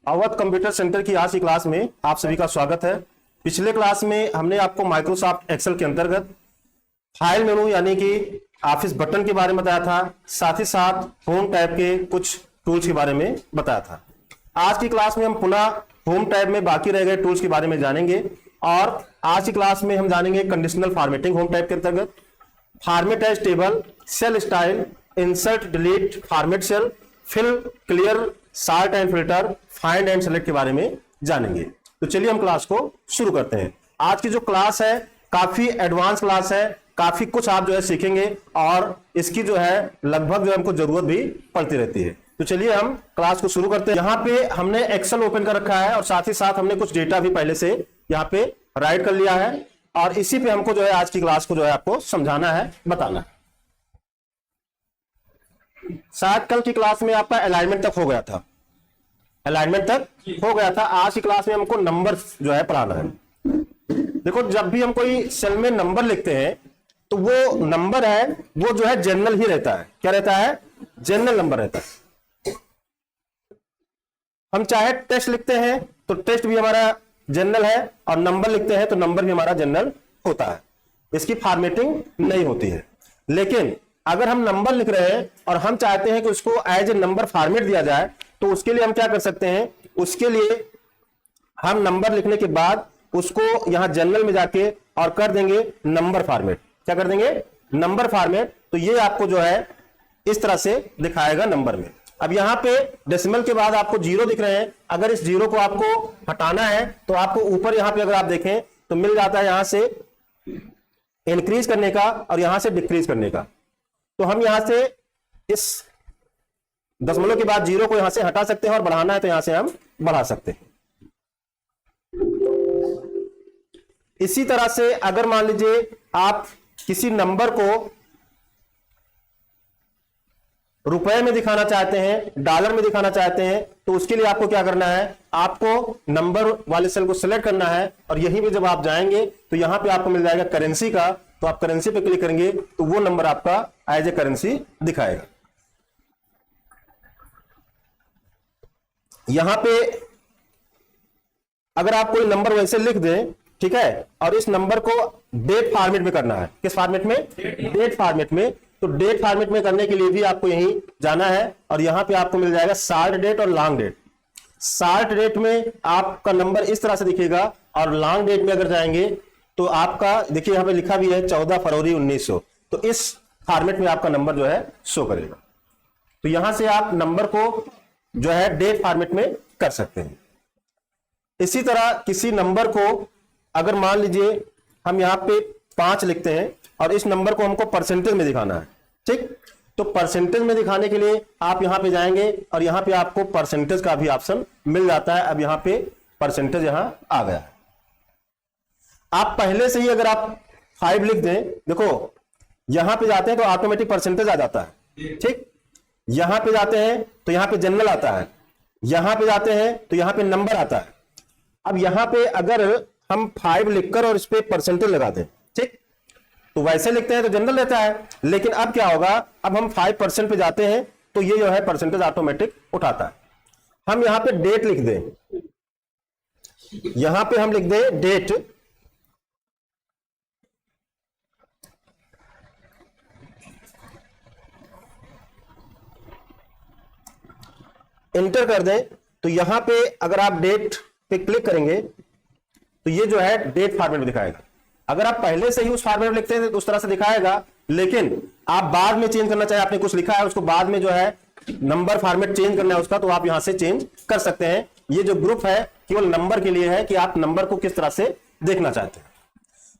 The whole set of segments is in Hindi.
अवध कंप्यूटर सेंटर की आज की क्लास में आप सभी का स्वागत है। पिछले क्लास में हमने आपको माइक्रोसॉफ्ट एक्सेल के अंतर्गत फाइल मेनू यानी कि ऑफिस बटन के बारे में बताया था, साथ ही साथ होम टैब के कुछ टूल्स के बारे में बताया था। आज की क्लास में हम पुनः होम टैब में बाकी रह गए टूल्स के बारे में जानेंगे और आज की क्लास में हम जानेंगे कंडीशनल फॉर्मेटिंग होम टैब के अंतर्गत, format as table, cell style, insert delete format cell, fill clear, sort and filter, find and select के बारे में जानेंगे। तो चलिए हम क्लास को शुरू करते हैं। आज की जो क्लास है काफी एडवांस क्लास है, काफी कुछ आप जो है सीखेंगे और इसकी जो है लगभग जो है हमको जरूरत भी पड़ती रहती है। तो चलिए हम क्लास को शुरू करते हैं। यहाँ पे हमने एक्सेल ओपन कर रखा है और साथ ही साथ हमने कुछ डेटा भी पहले से यहाँ पे राइट कर लिया है और इसी पे हमको जो है आज की क्लास को जो है आपको समझाना है, बताना है। शायद कल की क्लास में आपका अलाइनमेंट तक हो गया था, अलाइनमेंट तक हो गया था। आज की क्लास में हमको नंबर जो है पढ़ाना है। देखो, जब भी हम कोई सेल में नंबर लिखते हैं तो वो नंबर है वो जो है जनरल ही रहता है। क्या रहता है? जनरल नंबर रहता है। हम चाहे टेस्ट लिखते हैं तो टेस्ट भी हमारा जनरल है और नंबर लिखते हैं तो नंबर भी हमारा जनरल होता है। इसकी फॉर्मेटिंग नहीं होती है। लेकिन अगर हम नंबर लिख रहे हैं और हम चाहते हैं कि उसको एज ए नंबर फॉर्मेट दिया जाए तो उसके लिए हम क्या कर सकते हैं? उसके लिए हम नंबर लिखने के बाद उसको यहां जनरल में जाके और कर देंगे नंबर फॉर्मेट। क्या कर देंगे? Number format. तो ये आपको जो है इस तरह से दिखाएगा नंबर में। अब यहां पे डेसिमल के बाद आपको जीरो दिख रहे हैं। अगर इस जीरो को आपको हटाना है तो आपको ऊपर यहां पे अगर आप देखें तो मिल जाता है यहां से इंक्रीज करने का और यहां से डिक्रीज करने का। तो हम यहां से इस दशमलव के बाद जीरो को यहां से हटा सकते हैं और बढ़ाना है तो यहां से हम बढ़ा सकते हैं। इसी तरह से अगर मान लीजिए आप किसी नंबर को रुपए में दिखाना चाहते हैं, डॉलर में दिखाना चाहते हैं, तो उसके लिए आपको क्या करना है? आपको नंबर वाले सेल को सिलेक्ट करना है और यहीं पे जब आप जाएंगे तो यहां पे आपको मिल जाएगा करेंसी का। तो आप करेंसी पे क्लिक करेंगे तो वो नंबर आपका एज ए करेंसी दिखाएगा। यहां पे अगर आप कोई नंबर वैसे लिख दें, ठीक है, और इस नंबर को डेट फॉर्मेट में करना है। किस फॉर्मेट में? डेट फॉर्मेट में। तो डेट फॉर्मेट में करने के लिए भी आपको यहीं जाना है और यहां पे आपको मिल जाएगा शॉर्ट डेट और लॉन्ग डेट। शॉर्ट डेट में आपका नंबर इस तरह से दिखेगा और लॉन्ग डेट में अगर जाएंगे तो आपका देखिए यहां पे लिखा भी है 14 फरवरी 1900। तो इस फॉर्मेट में आपका नंबर जो है शो करेगा। तो यहां से आप नंबर को जो है डेट फॉर्मेट में कर सकते हैं। इसी तरह किसी नंबर को अगर मान लीजिए हम यहां पे 5 लिखते हैं और इस नंबर को हमको परसेंटेज में दिखाना है, ठीक, तो परसेंटेज में दिखाने के लिए आप यहां पे जाएंगे और यहां पे आपको परसेंटेज का भी ऑप्शन मिल जाता है। अब यहां पे परसेंटेज यहां आ गया है। आप पहले से ही अगर आप 5 लिख दें, देखो यहां पे जाते हैं तो ऑटोमेटिक परसेंटेज आ जाता है, ठीक। यहां पे जाते हैं तो यहां पे जनरल आता है, यहां पे जाते हैं तो यहां पे नंबर आता है। अब यहां पे अगर हम 5 लिखकर और इस पे परसेंटेज लगा दें, ठीक, तो वैसे लिखते हैं तो जनरल रहता है। लेकिन अब क्या होगा? अब हम 5% पे जाते हैं तो ये जो है परसेंटेज ऑटोमेटिक उठाता है। हम यहां पे डेट लिख दें, यहां पे हम लिख दें डेट, इंटर कर दें तो यहां पे अगर आप डेट पे क्लिक करेंगे तो ये जो है डेट फॉर्मेट में दिखाएगा। अगर आप पहले से ही उस फॉर्मेट में लिखते हैं तो उस तरह से दिखाएगा, लेकिन आप बाद में चेंज करना चाहे, आपने कुछ लिखा है उसको बाद में जो है नंबर फॉर्मेट चेंज करना है उसका, तो आप यहां से चेंज कर सकते हैं। ये जो ग्रुप है केवल नंबर के लिए है कि आप नंबर को किस तरह से देखना चाहते हैं।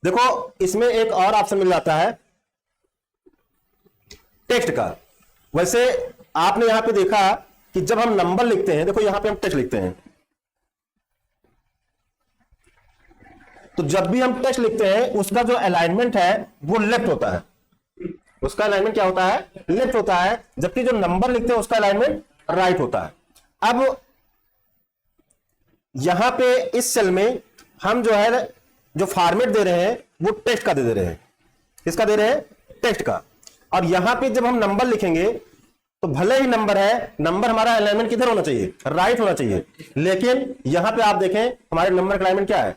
देखो, इसमें एक और ऑप्शन मिल जाता है टेक्स्ट का। वैसे आपने यहां पे देखा कि जब हम नंबर लिखते हैं, देखो यहां पे हम टेक्स्ट लिखते हैं, तो जब भी हम टेक्स्ट लिखते हैं उसका जो अलाइनमेंट है वो लेफ्ट होता है। उसका अलाइनमेंट क्या होता है? लेफ्ट होता है। जबकि जो नंबर लिखते हैं उसका अलाइनमेंट राइट होता है। अब यहां पे इस सेल में हम जो है जो फॉर्मेट दे रहे हैं वो टेक्स्ट का दे रहे हैं। किसका दे रहे हैं? टेक्स्ट का। और यहां पे जब हम नंबर लिखेंगे तो भले ही नंबर है, नंबर हमारा अलाइनमेंट किधर होना चाहिए, राइट होना चाहिए, लेकिन यहां पे आप देखें हमारे नंबर का अलाइनमेंट क्या है,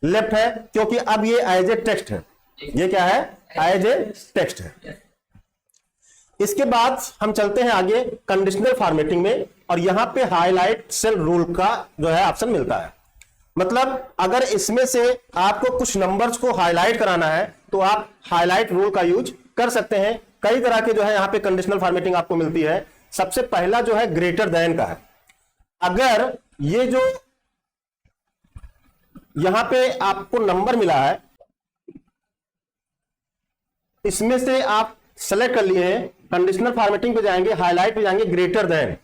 लेफ्ट है, क्योंकि अब ये एज ए टेक्स्ट है, ये क्या है, एज ए टेक्स्ट है। इसके बाद हम चलते हैं आगे कंडीशनल फॉर्मेटिंग में, और यहां पे हाईलाइट सेल रूल का जो है ऑप्शन मिलता है। मतलब अगर इसमें से आपको कुछ नंबर्स को हाईलाइट कराना है तो आप हाईलाइट रूल का यूज कर सकते हैं। कई तरह के जो है यहां पे कंडीशनल फॉर्मेटिंग आपको मिलती है। सबसे पहला जो है ग्रेटर देन का है। अगर ये जो यहां पे आपको नंबर मिला है, इसमें से आप सेलेक्ट कर लिए हैं, कंडीशनल फॉर्मेटिंग पे जाएंगे, हाईलाइट पे जाएंगे, ग्रेटर देन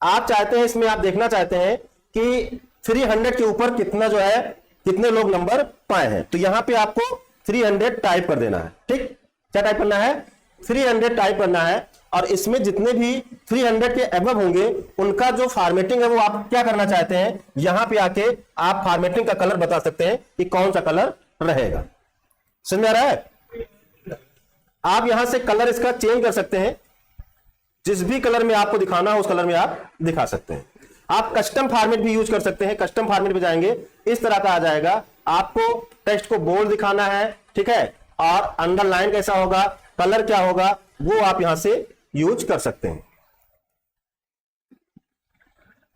आप चाहते हैं, इसमें आप देखना चाहते हैं कि 300 के ऊपर कितना जो है, कितने लोग नंबर पाए हैं, तो यहां पे आपको 300 टाइप कर देना है। ठीक, क्या टाइप करना है, 300 टाइप करना है। और इसमें जितने भी 300 के अबव होंगे उनका जो फॉर्मेटिंग है वो आप क्या करना चाहते हैं, यहां पे आके आप फॉर्मेटिंग का कलर बता सकते हैं कि कौन सा कलर रहेगा। समझ में आ रहा है? आप यहां से कलर इसका चेंज कर सकते हैं, जिस भी कलर में आपको दिखाना हो उस कलर में आप दिखा सकते हैं। आप कस्टम फॉर्मेट भी यूज कर सकते हैं। कस्टम फॉर्मेट पे जाएंगे, इस तरह का आ जाएगा। आपको टेक्स्ट को बोल्ड दिखाना है, ठीक है, और अंडरलाइन कैसा होगा, कलर क्या होगा, वो आप यहां से यूज कर सकते हैं।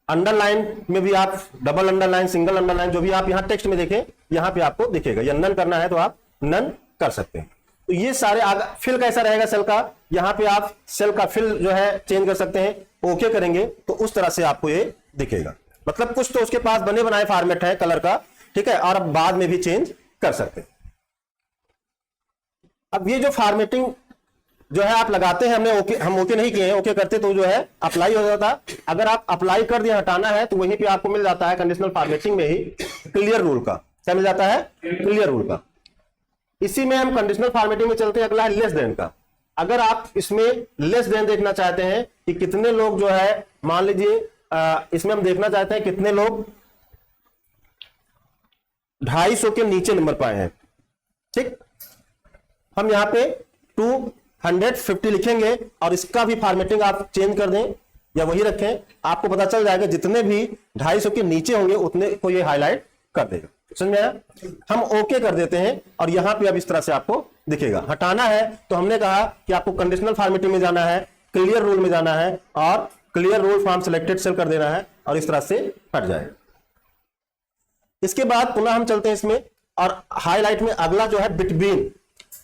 अंडरलाइन में भी आप डबल अंडरलाइन, सिंगल अंडरलाइन, जो भी आप यहां टेक्स्ट में देखें यहां पे आपको दिखेगा। या नन करना है तो आप नन कर सकते हैं। तो ये सारे फिल कैसा रहेगा सेल का, यहां पे आप सेल का फिल जो है चेंज कर सकते हैं। ओके करेंगे तो उस तरह से आपको ये दिखेगा। मतलब कुछ तो उसके पास बने बनाए फॉर्मेट है कलर का, ठीक है, और अब बाद में भी चेंज कर सकते हैं। अब ये जो फॉर्मेटिंग जो है आप लगाते हैं, हम ओके नहीं किए हैं, ओके करते तो जो है अप्लाई हो जाता। अगर आप अप्लाई कर दिए, हटाना है, तो वहीं पे आपको मिल जाता है कंडीशनल फॉर्मेटिंग में ही क्लियर रूल का। क्या मिल जाता है, क्लियर रूल का। इसी में हम कंडीशनल फॉर्मेटिंग में चलते हैं। अगला है लेस देन का। अगर आप इसमें लेस देन देखना चाहते हैं कि कितने लोग जो है, मान लीजिए इसमें हम देखना चाहते हैं कितने लोग 250 के नीचे नंबर पाए हैं। ठीक, हम यहां पे 250 लिखेंगे और इसका भी फॉर्मेटिंग आप चेंज कर दें या वही रखें, आपको पता चल जाएगा जितने भी 250 के नीचे होंगे उतने को ये हाईलाइट कर देगा। समझ में आया? हम ओके कर देते हैं और यहां पे अब इस तरह से आपको दिखेगा। हटाना है तो हमने कहा कि आपको कंडीशनल फॉर्मेटिंग में जाना है, क्लियर रूल में जाना है और clear rule from selected cell कर देना है और इस तरह से हट जाएगा। इसके बाद पुनः हम चलते हैं इसमें, और हाईलाइट में अगला जो है बिटवीन।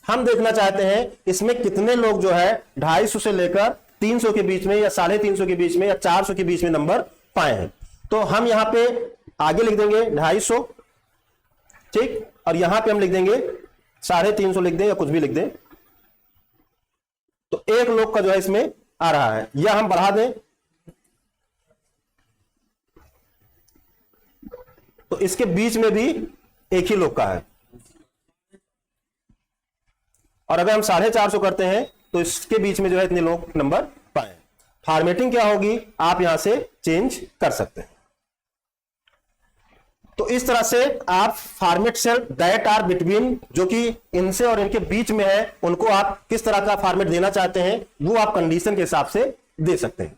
हम देखना चाहते हैं इसमें कितने लोग जो है 250 से लेकर 300 के बीच में या 350 के बीच में या 400 के बीच में नंबर पाए हैं। तो हम यहां पे आगे लिख देंगे 250, ठीक, और यहां पे हम लिख देंगे 350 लिख दें या कुछ भी लिख दें। तो एक लोग का जो है इसमें आ रहा है, या हम बढ़ा दें तो इसके बीच में भी एक ही लोग का है। और अगर हम 450 करते हैं तो इसके बीच में जो है इतने लोग नंबर पाए। फॉर्मेटिंग क्या होगी आप यहां से चेंज कर सकते हैं। तो इस तरह से आप format cell that are between, जो कि इनसे और इनके बीच में है, उनको आप किस तरह का फॉर्मेट देना चाहते हैं वो आप कंडीशन के हिसाब से दे सकते हैं।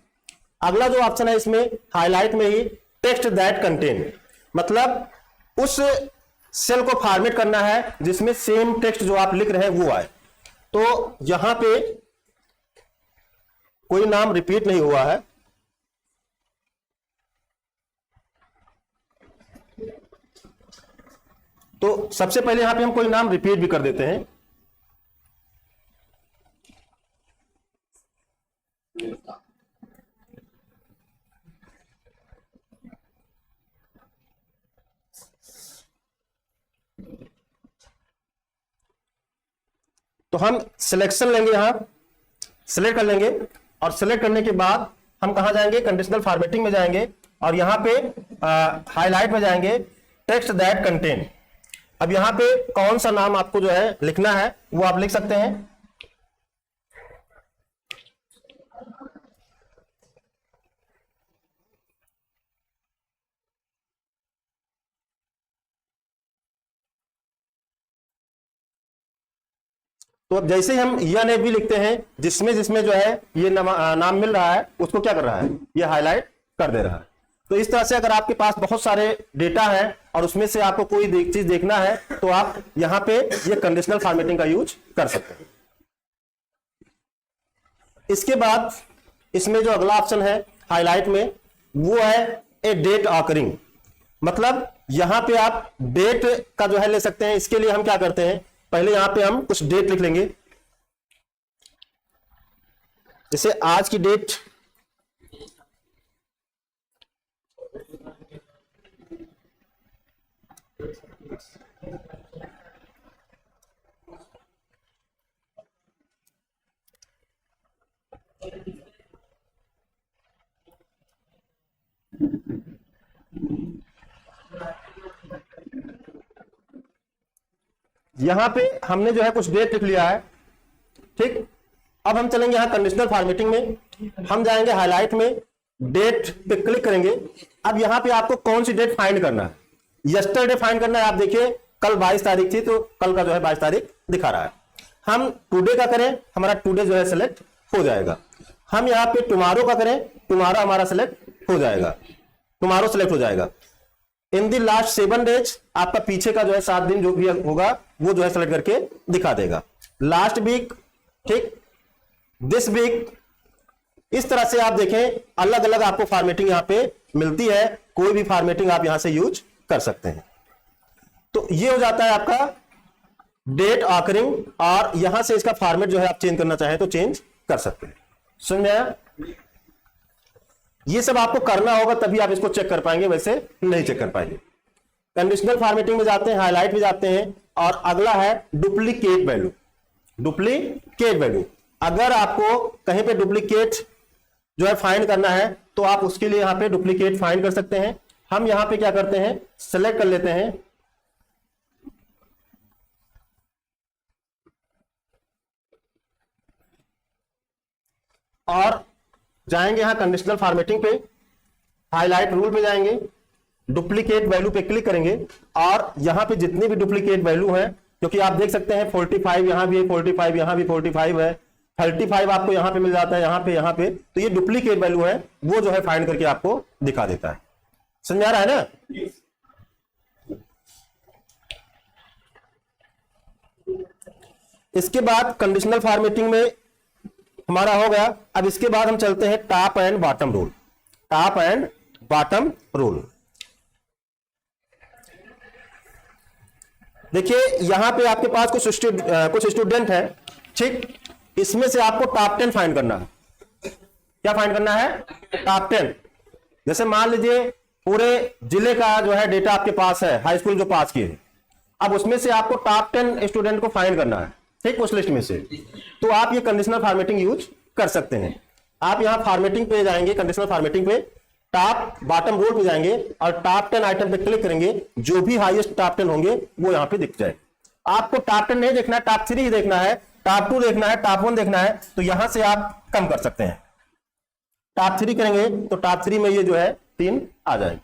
अगला जो ऑप्शन है इसमें हाईलाइट में ही टेक्स्ट दैट कंटेन, मतलब उस सेल को फॉर्मेट करना है जिसमें सेम टेक्स्ट जो आप लिख रहे हैं वो आए। तो यहां पे कोई नाम रिपीट नहीं हुआ है, तो सबसे पहले यहां पे हम कोई नाम रिपीट भी कर देते हैं। तो हम सिलेक्शन लेंगे, यहां सिलेक्ट कर लेंगे और सिलेक्ट करने के बाद हम कहां जाएंगे, कंडीशनल फॉर्मेटिंग में जाएंगे और यहां पे हाईलाइट में जाएंगे टेक्स्ट दैट कंटेन। अब यहां पे कौन सा नाम आपको जो है लिखना है वो आप लिख सकते हैं। तो अब जैसे ही हम या ने भी लिखते हैं, जिसमें जिसमें जो है ये नाम मिल रहा है उसको क्या कर रहा है, ये हाईलाइट कर दे रहा है। तो इस तरह से अगर आपके पास बहुत सारे डेटा है और उसमें से आपको कोई चीज देखना है तो आप यहां पे ये कंडीशनल फॉर्मेटिंग का यूज कर सकते हैं। इसके बाद इसमें जो अगला ऑप्शन है हाईलाइट में, वो है ए डेट ऑकरिंग। मतलब यहां पे आप डेट का जो है ले सकते हैं। इसके लिए हम क्या करते हैं, पहले यहां पे हम कुछ डेट लिख लेंगे, जैसे आज की डेट, यहां पे हमने जो है कुछ डेट लिख लिया है। ठीक, अब हम चलेंगे यहां कंडीशनल फॉर्मेटिंग में, हम जाएंगे हाईलाइट में, डेट पे क्लिक करेंगे। अब यहां पे आपको कौन सी डेट फाइंड करना है, यस्टरडे फाइंड करना है। आप देखिए कल 22 तारीख थी तो कल का जो है 22 तारीख दिखा रहा है। हम टुडे का करें, हमारा टुडे जो है सिलेक्ट हो जाएगा। हम यहाँ पे टुमारो का करें, टुमारो हमारा सिलेक्ट हो जाएगा, टुमारो सिलेक्ट हो जाएगा। इन दी लास्ट 7 डेज, आपका पीछे का जो है 7 दिन जो भी होगा वो जो है सेलेक्ट करके दिखा देगा। लास्ट वीक, ठीक, दिस वीक, इस तरह से आप देखें अलग अलग आपको फॉर्मेटिंग यहां पे मिलती है। कोई भी फॉर्मेटिंग आप यहां से यूज कर सकते हैं। तो ये हो जाता है आपका डेट ऑकरिंग, और यहां से इसका फॉर्मेट जो है आप चेंज करना चाहें तो चेंज कर सकते हैं। समझ में आया? ये सब आपको करना होगा तभी आप इसको चेक कर पाएंगे, वैसे नहीं चेक कर पाएंगे। कंडीशनल फॉर्मेटिंग में जाते हैं, हाईलाइट में जाते हैं, और अगला है डुप्लीकेट वैल्यू। डुप्लीकेट वैल्यू, अगर आपको कहीं पे डुप्लीकेट जो है फाइंड करना है तो आप उसके लिए यहां पे डुप्लीकेट फाइंड कर सकते हैं। हम यहां पे क्या करते हैं, सेलेक्ट कर लेते हैं, और जाएंगे यहां कंडीशनल फॉर्मेटिंग पे, हाईलाइट रूल पे जाएंगे, डुप्लीकेट वैल्यू पे क्लिक करेंगे, और यहां पे जितनी भी डुप्लीकेट वैल्यू है, क्योंकि आप देख सकते हैं 45 यहां भी है, 45 यहां भी 45 है, 35 आपको यहां पे मिल जाता है, यहां पे, तो ये डुप्लीकेट वैल्यू है, वो जो है फाइंड करके आपको दिखा देता है। समझ आ रहा है ना? इसके बाद कंडीशनल फॉर्मेटिंग में हमारा हो गया। अब इसके बाद हम चलते हैं top and bottom rule. Top and bottom rule, देखिए यहां पे आपके पास कुछ स्टूडेंट है, ठीक, इसमें से आपको टॉप 10 फाइंड करना है। क्या फाइंड करना है? टॉप 10। जैसे मान लीजिए पूरे जिले का जो है डेटा आपके पास है, हाई स्कूल जो पास किए, अब उसमें से आपको टॉप 10 स्टूडेंट को फाइंड करना है, ठीक, उस लिस्ट में से। तो आप ये कंडीशनल फॉर्मेटिंग यूज कर सकते हैं। आप यहां फॉर्मेटिंग पे जाएंगे, कंडीशनल फॉर्मेटिंग पे, टॉप बॉटम रूल पे जाएंगे और टॉप 10 आइटम पे क्लिक करेंगे। जो भी हाईएस्ट टॉप 10 होंगे वो यहां पे दिख जाए। आपको टॉप 10 नहीं देखना है, टॉप 3 ही देखना है, टॉप 2 देखना है, टॉप 1 देखना है, तो यहां से आप कम कर सकते हैं। टॉप 3 करेंगे तो टॉप 3 में ये जो है 3 आ जाएंगे।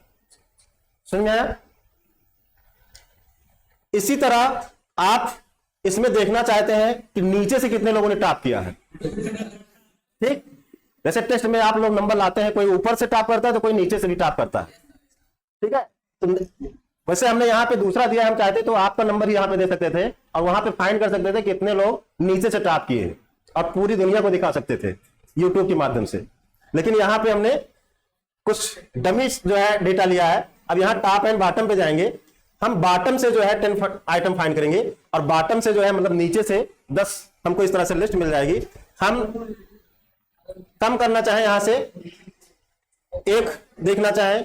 समझ में आया? इसी तरह आप इसमें देखना चाहते हैं कि नीचे से कितने लोगों ने टॉप किया है, ठीक, जैसे टेस्ट में आप लोग नंबर लाते हैं, कोई ऊपर से टॉप करता है तो कोई नीचे से भी टॉप करता है, ठीक है। तो वैसे हमने यहाँ पे दूसरा दिया, हम चाहते तो आपका नंबर ही यहाँ पे दे सकते थे और वहां पे फाइंड कर सकते थे कितने लोग नीचे से टॉप किए और पूरी दुनिया को दिखा सकते थे यूट्यूब के माध्यम से। लेकिन यहाँ पे हमने कुछ डमी जो है डेटा लिया है। अब यहाँ टॉप एंड बॉटम पे जाएंगे, हम बॉटम से जो है 10 आइटम फाइंड करेंगे और बॉटम से जो है मतलब नीचे से 10 हमको इस तरह से लिस्ट मिल जाएगी। हम कम करना चाहें, यहां से एक देखना चाहें,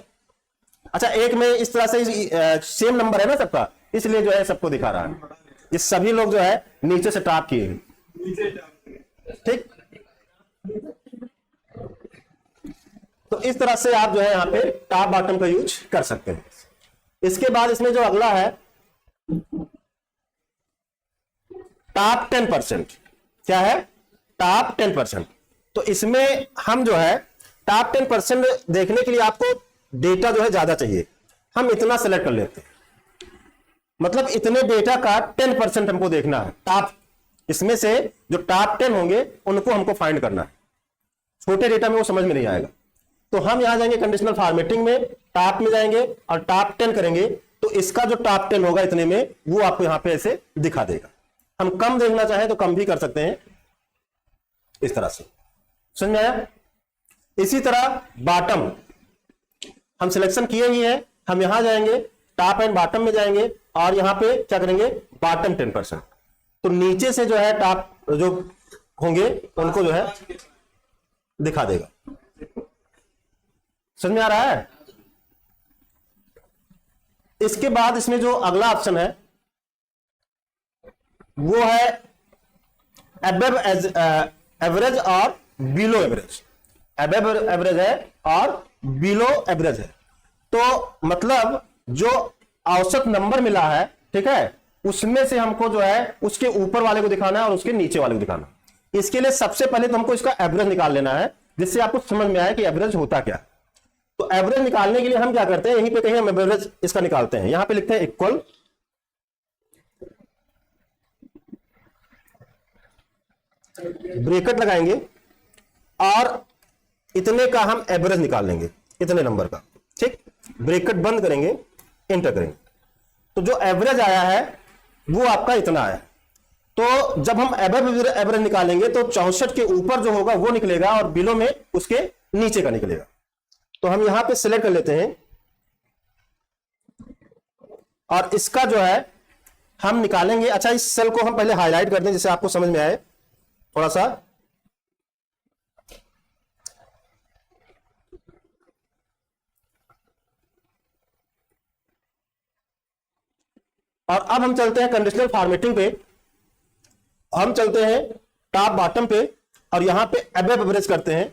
अच्छा एक में इस तरह से सेम नंबर है ना सबका, इसलिए जो है सबको दिखा रहा है। ये सभी लोग जो है नीचे से टॉप किए, ठीक। तो इस तरह से आप जो है यहां पे टॉप बॉटम का यूज कर सकते हैं। इसके बाद इसमें जो अगला है टॉप 10%, क्या है? टॉप 10%। तो इसमें हम जो है टॉप 10% देखने के लिए आपको डेटा जो है ज्यादा चाहिए, हम इतना सेलेक्ट कर लेते हैं। मतलब इतने डेटा का 10% हमको देखना है, टॉप इसमें से जो टॉप 10 होंगे उनको हमको फाइंड करना है। छोटे डेटा में वो समझ में नहीं आएगा। तो हम यहां जाएंगे कंडीशनल फॉर्मेटिंग में, टॉप में जाएंगे और टॉप 10 करेंगे, तो इसका जो टॉप 10 होगा इतने में वो आपको यहां पे ऐसे दिखा देगा। हम कम देखना चाहें तो कम भी कर सकते हैं इस तरह से। समझ में आया? इसी तरह बॉटम हम सिलेक्शन किए ही है, हम यहां जाएंगे टॉप एंड बॉटम में जाएंगे और यहां पे क्या करेंगे बॉटम 10%, तो नीचे से जो है टॉप जो होंगे उनको जो है दिखा देगा। समझ में आ रहा है? इसके बाद इसमें जो अगला ऑप्शन है वो है अबव एवरेज और बिलो एवरेज। अबव एवरेज है और बिलो एवरेज है, तो मतलब जो औसत नंबर मिला है, ठीक है, उसमें से हमको जो है उसके ऊपर वाले को दिखाना है और उसके नीचे वाले को दिखाना है। इसके लिए सबसे पहले तो हमको इसका एवरेज निकाल लेना है, जिससे आपको समझ में आए कि एवरेज होता क्या। तो एवरेज निकालने के लिए हम क्या करते हैं, यहीं पे कहीं हम एवरेज इसका निकालते हैं। यहां पे लिखते हैं इक्वल ब्रैकेट लगाएंगे और इतने का हम एवरेज निकाल लेंगे, इतने नंबर का। ठीक, ब्रैकेट बंद करेंगे, एंटर करेंगे, तो जो एवरेज आया है वो आपका इतना आया। तो जब हम एवरेज निकालेंगे तो 64 के ऊपर जो होगा वो निकलेगा और बिलो में उसके नीचे का निकलेगा। तो हम यहां पे सिलेक्ट कर लेते हैं और इसका जो है हम निकालेंगे। अच्छा, इस सेल को हम पहले हाईलाइट कर दें जिससे आपको समझ में आए थोड़ा सा। और अब हम चलते हैं कंडीशनल फॉर्मेटिंग पे, हम चलते हैं टॉप बॉटम पे और यहां पे अबव एवरेज करते हैं।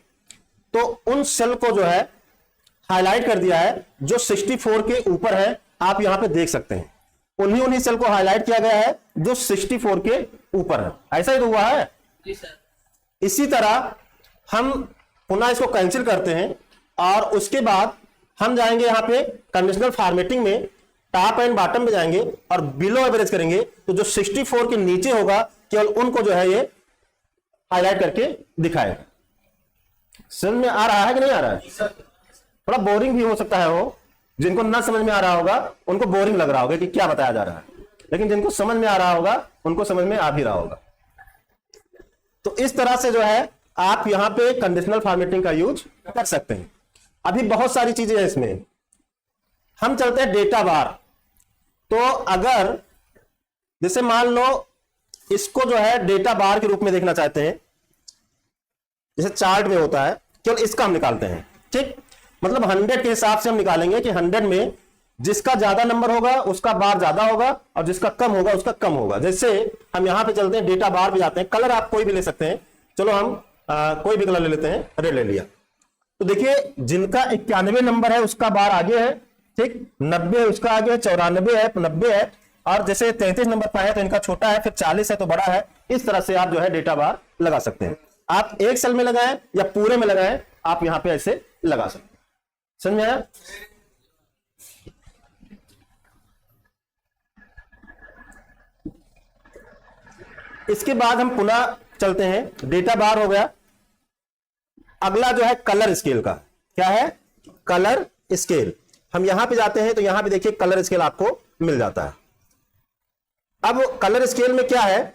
तो उन सेल को जो है हाईलाइट कर दिया है जो 64 के ऊपर है, आप यहां पे देख सकते हैं। उन्हीं सेल को हाईलाइट किया गया है जो 64 के ऊपर है। ऐसा ही तो हुआ है जी सर। इसी तरह हम पुनः इसको कैंसिल करते हैं और उसके बाद हम जाएंगे यहां पे कंडीशनल फॉर्मेटिंग में, टॉप एंड बॉटम में जाएंगे और बिलो एवरेज करेंगे। तो जो 64 के नीचे होगा केवल उनको जो है ये हाईलाइट करके दिखाएगा। समझ में आ रहा है कि नहीं आ रहा है? थोड़ा बोरिंग भी हो सकता है, वो जिनको ना समझ में आ रहा होगा उनको बोरिंग लग रहा होगा कि क्या बताया जा रहा है, लेकिन जिनको समझ में आ रहा होगा उनको समझ में आ भी रहा होगा। तो इस तरह से जो है आप यहां पे कंडीशनल फॉर्मेटिंग का यूज कर सकते हैं। अभी बहुत सारी चीजें हैं इसमें। हम चलते हैं डेटा बार। तो अगर जैसे मान लो इसको जो है डेटा बार के रूप में देखना चाहते हैं, जैसे चार्ट में होता है, केवल इसका हम निकालते हैं। ठीक, मतलब 100 के हिसाब से हम निकालेंगे कि 100 में जिसका ज्यादा नंबर होगा उसका बार ज्यादा होगा और जिसका कम होगा उसका कम होगा। जैसे हम यहां पे चलते हैं डेटा बार पे जाते हैं, कलर आप कोई भी ले सकते हैं। चलो हम कोई भी कलर ले लेते हैं, रेड ले लिया। तो देखिए जिनका 91 नंबर है उसका बार आगे है, ठीक, 90 उसका आगे है, 94 है, 90 है, और जैसे 33 नंबर पर है तो इनका छोटा है, फिर 40 है तो बड़ा है। इस तरह से आप जो है डेटा बार लगा सकते हैं। आप एक सेल में लगाएं या पूरे में लगाएं, आप यहां पे ऐसे लगा सकते हैं। समझ में आया? इसके बाद हम पुनः चलते हैं, डेटा बार हो गया। अगला जो है कलर स्केल का, क्या है? Colour scale. हम यहां पे जाते हैं तो यहां पे देखिए कलर स्केल आपको मिल जाता है। अब कलर स्केल में क्या है,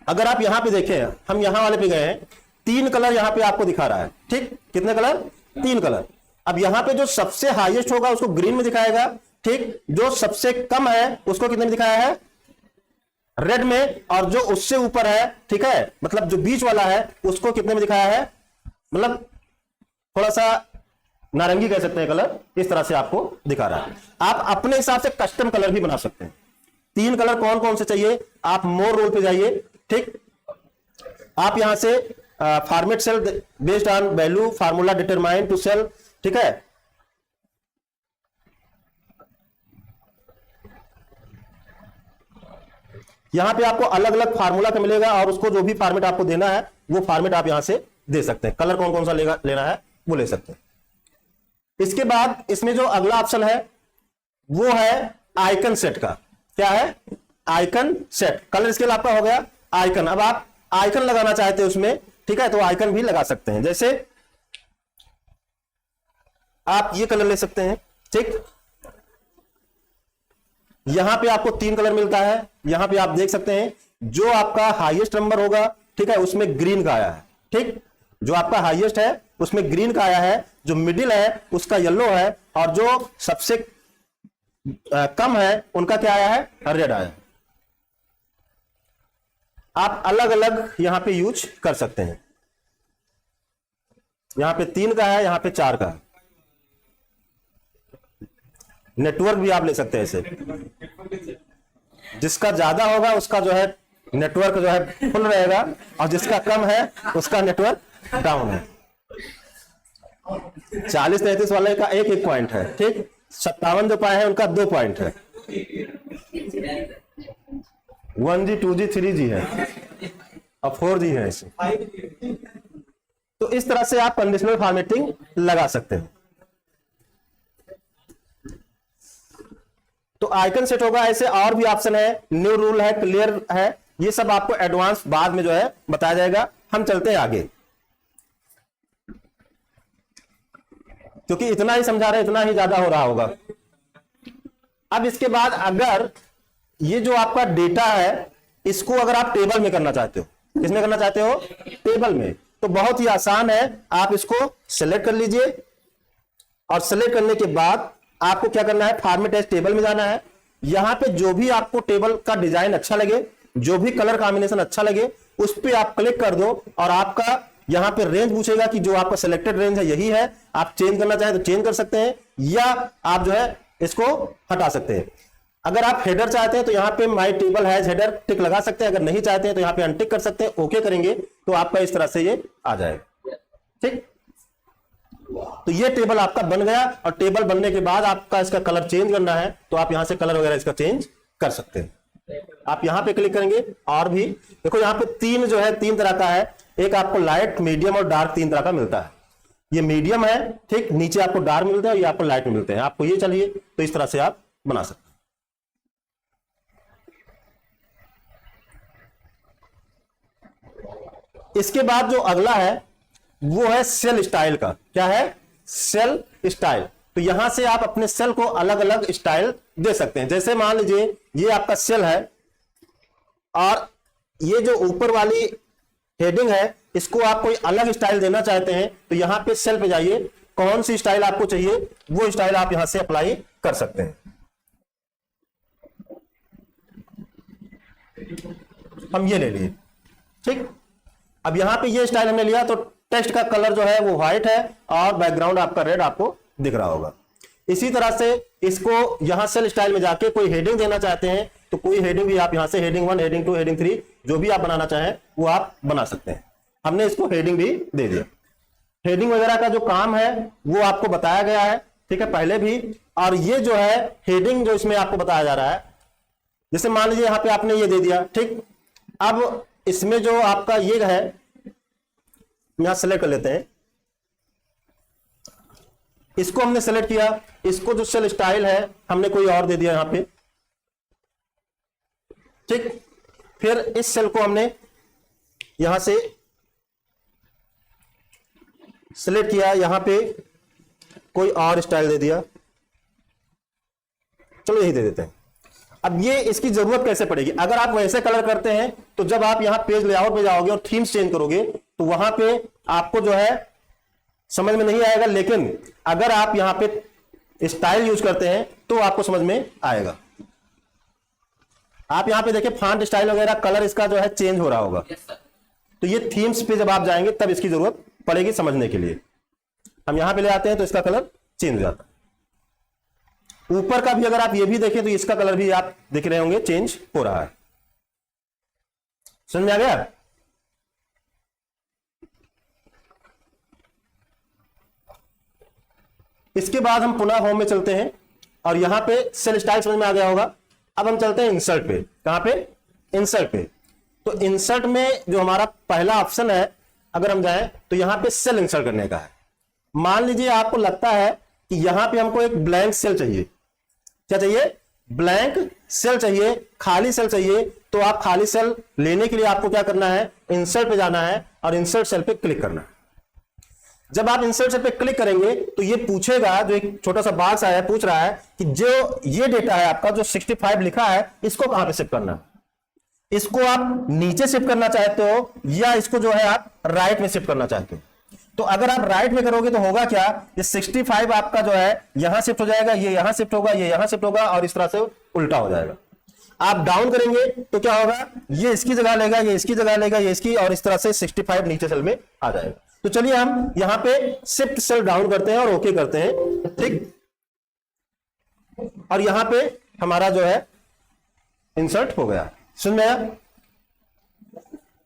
अगर आप यहां पे देखें, हम यहां वाले पे गए हैं, 3 कलर यहां पे आपको दिखा रहा है। ठीक, कितने कलर? 3 कलर। अब यहां पे जो सबसे हाईएस्ट होगा उसको ग्रीन में दिखाएगा, ठीक, जो सबसे कम है उसको कितने में दिखाया है? रेड में, और जो उससे ऊपर है, ठीक है, मतलब जो बीच वाला है उसको कितने में दिखाया है? मतलब थोड़ा सा नारंगी कह सकते हैं कलर, इस तरह से आपको दिखा रहा है। आप अपने हिसाब से कस्टम कलर भी बना सकते हैं। 3 कलर कौन कौन से चाहिए, आप मोर रोल पे जाइए। ठीक, आप यहां से format cell based on value formula determine to cell, ठीक है, यहां पे आपको अलग अलग फार्मूला का मिलेगा और उसको जो भी फॉर्मेट आपको देना है वो फॉर्मेट आप यहां से दे सकते हैं। कलर कौन कौन सा लेना है वो ले सकते हैं। इसके बाद इसमें जो अगला ऑप्शन है वो है आइकन सेट का। क्या है? Icon set. कलर स्केल आपका हो गया। आइकन, अब आप आइकन लगाना चाहते हैं उसमें, ठीक है, तो आइकन भी लगा सकते हैं। जैसे आप ये कलर ले सकते हैं, ठीक, यहां पे आपको 3 कलर मिलता है। यहां पे आप देख सकते हैं जो आपका हाईएस्ट नंबर होगा, ठीक है, उसमें ग्रीन का आया है, ठीक, जो आपका हाईएस्ट है उसमें ग्रीन का आया है, जो मिडिल है उसका येलो है, और जो सबसे कम है उनका क्या आया है, रेड आया है। आप अलग अलग यहां पे यूज कर सकते हैं। यहां पे 3 का है, यहां पे 4 का है। नेटवर्क भी आप ले सकते हैं ऐसे, जिसका ज्यादा होगा उसका जो है नेटवर्क जो है फुल रहेगा, और जिसका कम है उसका नेटवर्क डाउन है। 40-33 वाले का 1-1 पॉइंट है, ठीक, 57 जो पाए हैं उनका 2 पॉइंट है, 1G 2G 3G है और 4G है ऐसे। तो इस तरह से आप कंडीशनल फॉर्मेटिंग लगा सकते हैं। तो आइकन सेट होगा, ऐसे और भी ऑप्शन है, न्यू रूल है, क्लियर है, ये सब आपको एडवांस बाद में जो है बताया जाएगा। हम चलते हैं आगे, क्योंकि इतना ही समझा रहे इतना ही ज्यादा हो रहा होगा। अब इसके बाद अगर ये जो आपका डेटा है इसको अगर आप टेबल में करना चाहते हो, किसमें करना चाहते हो, टेबल में, तो बहुत ही आसान है। आप इसको सेलेक्ट कर लीजिए, और सेलेक्ट करने के बाद आपको क्या करना है, फॉर्मेट एज टेबल में जाना है। यहां पे जो भी आपको टेबल का डिजाइन अच्छा लगे, जो भी कलर कॉम्बिनेशन अच्छा लगे, उस पर आप क्लिक कर दो, और आपका यहां पे रेंज पूछेगा कि जो आपका सिलेक्टेड रेंज है यही है। आप चेंज करना चाहें तो चेंज कर सकते हैं, या आप जो है इसको हटा सकते हैं। अगर आप हेडर चाहते हैं तो यहां पे माय टेबल हैज हेडर टिक लगा सकते हैं, अगर नहीं चाहते हैं तो यहां पे अनटिक कर सकते हैं। ओके करेंगे तो आपका इस तरह से ये आ जाएगा, ठीक। तो ये टेबल आपका बन गया, और टेबल बनने के बाद आपका इसका कलर चेंज करना है तो आप यहां से कलर वगैरह इसका चेंज कर सकते हैं। आप यहां पे क्लिक करेंगे, और भी देखो यहां पे 3 जो है 3 तरह का है, एक आपको लाइट, मीडियम और डार्क 3 तरह का मिलता है। ये मीडियम है, ठीक, नीचे आपको डार्क मिलता है, ये आपको लाइट में मिलते हैं। आपको ये चाहिए तो इस तरह से आप बना सकते हैं। इसके बाद जो अगला है वो है सेल स्टाइल का। क्या है, सेल स्टाइल। तो यहां से आप अपने सेल को अलग अलग स्टाइल दे सकते हैं। जैसे मान लीजिए ये आपका सेल है, और ये जो ऊपर वाली हेडिंग है इसको आप कोई अलग स्टाइल देना चाहते हैं, तो यहां पे सेल पे जाइए, कौन सी स्टाइल आपको चाहिए वो स्टाइल आप यहां से अप्लाई कर सकते हैं। हम ये ले लिए, ठीक। अब यहां पे ये स्टाइल हमने लिया, तो टेक्स्ट का कलर जो है वो व्हाइट है, और बैकग्राउंड आपका रेड आपको दिख रहा होगा। इसी तरह से इसको यहां सेल स्टाइल में जाके कोई हेडिंग देना चाहते हैं, तो कोई हेडिंग भी आप यहां से हेडिंग 1, हेडिंग 2, हेडिंग 3 जो भी आप बनाना चाहें वो आप बना सकते हैं। हमने इसको हेडिंग भी दे दिया। हेडिंग वगैरह का जो काम है वो आपको बताया गया है, ठीक है, पहले भी। और ये जो है हेडिंग जो इसमें आपको बताया जा रहा है, जैसे मान लीजिए यहां पे आपने ये दे दिया, ठीक। अब इसमें जो आपका ये है, यहां सेलेक्ट कर लेते हैं, इसको हमने सेलेक्ट किया, इसको जो सेल स्टाइल है हमने कोई और दे दिया यहां पे, ठीक। फिर इस सेल को हमने यहां से सेलेक्ट किया, यहां पे कोई और स्टाइल दे दिया, चलो यही दे देते हैं। अब ये इसकी जरूरत कैसे पड़ेगी, अगर आप वैसे कलर करते हैं तो जब आप यहां पेज लेआउट पे जाओगे और थीम्स चेंज करोगे तो वहां पे आपको जो है समझ में नहीं आएगा, लेकिन अगर आप यहां पे स्टाइल यूज करते हैं तो आपको समझ में आएगा। आप यहां पे देखिए फॉन्ट स्टाइल वगैरह कलर इसका जो है चेंज हो रहा होगा। तो ये थीम्स पे जब आप जाएंगे तब इसकी जरूरत पड़ेगी समझने के लिए। हम यहां पे ले आते हैं तो इसका कलर चेंज हो जाता है। ऊपर का भी अगर आप ये भी देखें तो इसका कलर भी आप देख रहे होंगे चेंज हो रहा है। समझ में आ गया। इसके बाद हम पुनः होम में चलते हैं, और यहां पे सेल स्टाइल समझ में आ गया होगा। अब हम चलते हैं इंसर्ट पे। कहां पे, इंसर्ट पे। तो इंसर्ट में जो हमारा पहला ऑप्शन है, अगर हम जाएं तो यहां पे सेल इंसर्ट करने का है। मान लीजिए आपको लगता है कि यहां पे हमको एक ब्लैंक सेल चाहिए। क्या चाहिए, ब्लैंक सेल चाहिए, खाली सेल चाहिए। तो आप खाली सेल लेने के लिए आपको क्या करना है, इंसर्ट पे जाना है और इंसर्ट सेल पे क्लिक करना है। जब आप इंसर्ट सेल पे क्लिक करेंगे तो ये पूछेगा, जो एक छोटा सा बॉक्स आया है, पूछ रहा है कि जो ये डेटा है आपका जो 65 लिखा है, इसको कहां पे शिफ्ट करना है। इसको आप नीचे शिफ्ट करना चाहते हो या इसको जो है आप राइट में शिफ्ट करना चाहते हो। तो अगर आप राइट में करोगे तो होगा क्या, ये 65 आपका जो है यहां शिफ्ट हो जाएगा, ये यहां शिफ्ट होगा, ये यहां शिफ्ट होगा और इस तरह से उल्टा हो जाएगा। आप डाउन करेंगे तो क्या होगा, ये इसकी जगह लेगा, ये इसकी जगह लेगा, ये इसकी, और इस तरह से 65 नीचे सेल में आ जाएगा। तो चलिए हम यहां पे शिफ्ट सेल डाउन करते हैं और ओके करते हैं, ठीक। और यहां पे हमारा जो है इंसर्ट हो गया, सुन में आया।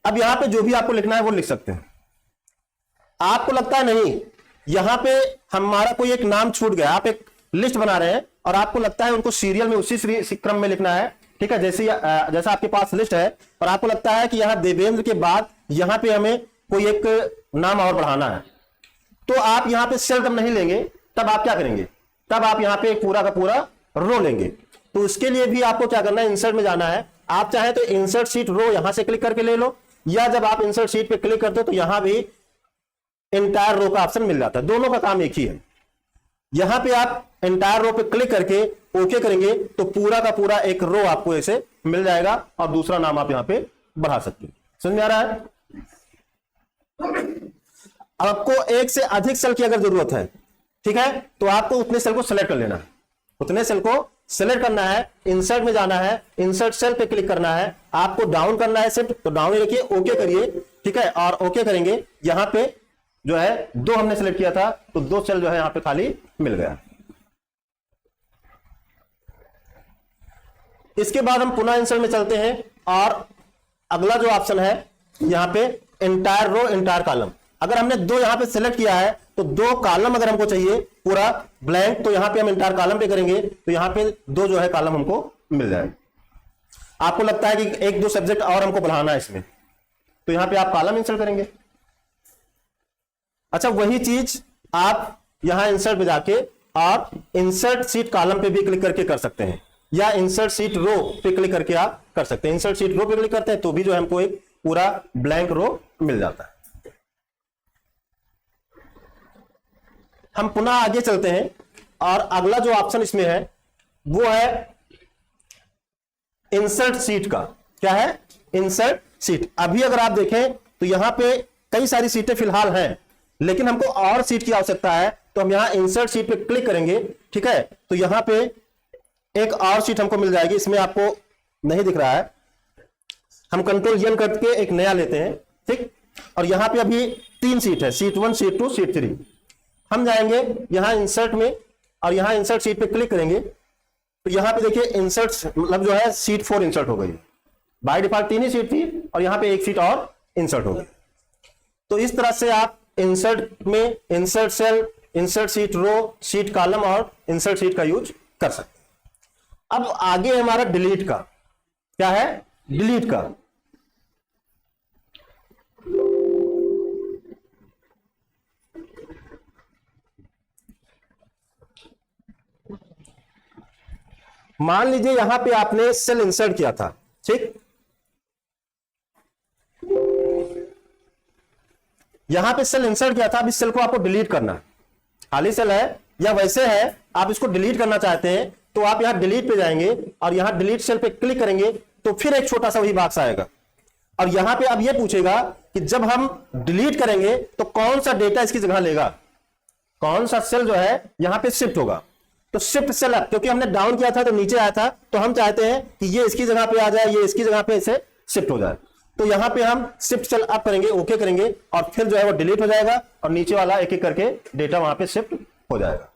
अब यहां पे जो भी आपको लिखना है वो लिख सकते हैं। आपको लगता है नहीं, यहां पे हमारा कोई एक नाम छूट गया, आप एक लिस्ट बना रहे हैं और आपको लगता है उनको सीरियल में उसी क्रम में लिखना है, ठीक है। जैसा आपके पास लिस्ट है और आपको लगता है कि यहां देवेंद्र के बाद यहां पे हमें कोई एक नाम और बढ़ाना है, तो आप यहां पे सेल नहीं लेंगे, तब आप क्या करेंगे, तब आप यहां पे पूरा का पूरा रो लेंगे। तो उसके लिए भी आपको क्या करना है, इंसर्ट में जाना है। आप चाहे तो इंसर्ट शीट रो यहां से क्लिक करके ले लो, या जब आप इंसर्ट शीट पे क्लिक करते हो तो यहां भी एंटायर रो का ऑप्शन मिल जाता है। दोनों का काम एक ही है। यहां पे आप एंटायर रो पे क्लिक करके ओके करेंगे तो पूरा का पूरा एक रो आपको ऐसे मिल जाएगा और दूसरा नाम आप यहां पे बढ़ा सकते हैं। समझ में आ रहा है। आपको एक से अधिक सेल की अगर जरूरत है, ठीक है, तो आपको उतने सेल को सेलेक्ट कर लेना है, उतने सेल को सेलेक्ट करना है, इंसर्ट में जाना है, इंसर्ट सेल पे क्लिक करना है, आपको डाउन करना है शिफ्ट, तो डाउन रखिए, ओके करिए, ठीक है। और ओके करेंगे, यहां पे जो है 2 हमने सेलेक्ट किया था तो 2 सेल जो है यहां पे खाली मिल गया। इसके बाद हम पुनः इंसर्ट में चलते हैं और अगला जो ऑप्शन है यहां पे एंटायर रो एंटायर कॉलम। अगर हमने 2 यहां पे सेलेक्ट किया है तो 2 कॉलम अगर हमको चाहिए पूरा ब्लैंक, तो यहां पे हम एंटायर कॉलम पे करेंगे तो यहां पे 2 जो है कॉलम हमको मिल जाएगा। आपको लगता है कि 1-2 सब्जेक्ट और हमको बढ़ाना है इसमें, तो यहां पे आप कॉलम इंसर्ट करेंगे। अच्छा, वही चीज आप यहां इंसर्ट पे जाके और इंसर्ट सीट कॉलम पे भी क्लिक करके कर सकते हैं, या इंसर्ट सीट रो पे क्लिक करके आप कर सकते हैं। इंसर्ट सीट रो पे क्लिक करते हैं तो भी जो है हमको एक पूरा ब्लैंक रो मिल जाता है। हम पुनः आगे चलते हैं और अगला जो ऑप्शन इसमें है वो है इंसर्ट सीट का। क्या है, इंसर्ट सीट। अभी अगर आप देखें तो यहां पे कई सारी सीटें फिलहाल हैं, लेकिन हमको और सीट की आवश्यकता है, तो हम यहां इंसर्ट सीट पे क्लिक करेंगे, ठीक है। तो यहां पे एक और सीट हमको मिल जाएगी, इसमें आपको नहीं दिख रहा है, हम कंट्रोल N करके एक नया लेते हैं, ठीक। और यहां पे अभी 3 सीट है, सीट 1, सीट 2, सीट 3। हम जाएंगे यहां इंसर्ट में और यहां इंसर्ट सीट पे क्लिक करेंगे तो यहां पे देखिए इंसर्ट मतलब जो है सीट 4 इंसर्ट हो गई। बाय डिफॉल्ट 3 ही सीट थी और यहां पे एक सीट और इंसर्ट हो गई। तो इस तरह से आप इंसर्ट में इंसर्ट सेल, इंसर्ट सीट रो, सीट कॉलम और इंसर्ट सीट का यूज कर सकते हैं। अब आगे हमारा डिलीट का। क्या है, डिलीट का। मान लीजिए यहां पे आपने सेल इंसर्ट किया था, ठीक। यहां पे सेल इंसर्ट किया था, अब इस सेल को आपको डिलीट करना है। खाली सेल है या वैसे है, आप इसको डिलीट करना चाहते हैं तो आप यहां डिलीट पे जाएंगे और यहां डिलीट सेल पे क्लिक करेंगे तो फिर एक छोटा सा वही बॉक्स आएगा और यहां पे अब ये पूछेगा कि जब हम डिलीट करेंगे तो कौन सा डेटा इसकी जगह लेगा, कौन सा सेल जो है यहां पे शिफ्ट होगा। तो शिफ्ट सेल अप, क्योंकि हमने डाउन किया था तो नीचे आया था, तो हम चाहते हैं कि ये इसकी जगह पे आ जाए, ये इसकी जगह पे इसे शिफ्ट हो जाए। तो यहां पे हम शिफ्ट सेल अप करेंगे, ओके करेंगे और फिर जो है वो डिलीट हो जाएगा और नीचे वाला एक एक करके डेटा वहां पे शिफ्ट हो जाएगा।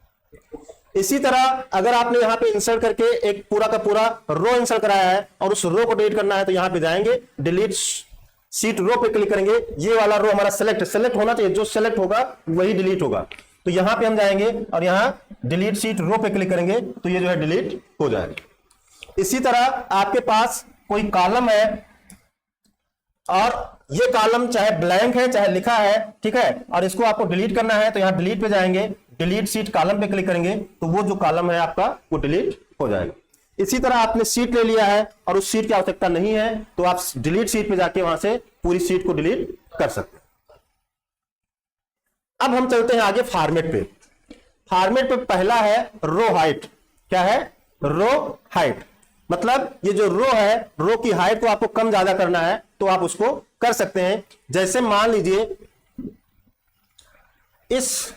इसी तरह अगर आपने यहां पे इंसर्ट करके एक पूरा का पूरा रो इंसर्ट कराया है और उस रो को डिलीट करना है तो यहां पे जाएंगे, डिलीट सीट रो पे क्लिक करेंगे, ये वाला रो हमारा सेलेक्ट होना चाहिए, जो सेलेक्ट होगा वही डिलीट होगा। तो यहां पे हम जाएंगे और यहां डिलीट सीट रो पे क्लिक करेंगे तो ये जो है डिलीट हो जाएगा। इसी तरह आपके पास कोई कॉलम है और ये कॉलम चाहे ब्लैंक है चाहे लिखा है, ठीक है, और इसको आपको डिलीट करना है तो यहां डिलीट पे जाएंगे, डिलीट सीट कॉलम पे क्लिक करेंगे तो वो जो कॉलम है आपका वो डिलीट हो जाएगा। इसी तरह आपने सीट ले लिया है और उस सीट की आवश्यकता नहीं है तो आप डिलीट सीट पे जाके वहां से पूरी सीट को डिलीट कर सकते हैं। अब हम चलते हैं आगे फॉर्मेट पे। फॉर्मेट पे पहला है रो हाइट। क्या है? Row height. मतलब ये जो रो है, रो की हाइट को आपको कम ज्यादा करना है तो आप उसको कर सकते हैं। जैसे मान लीजिए इस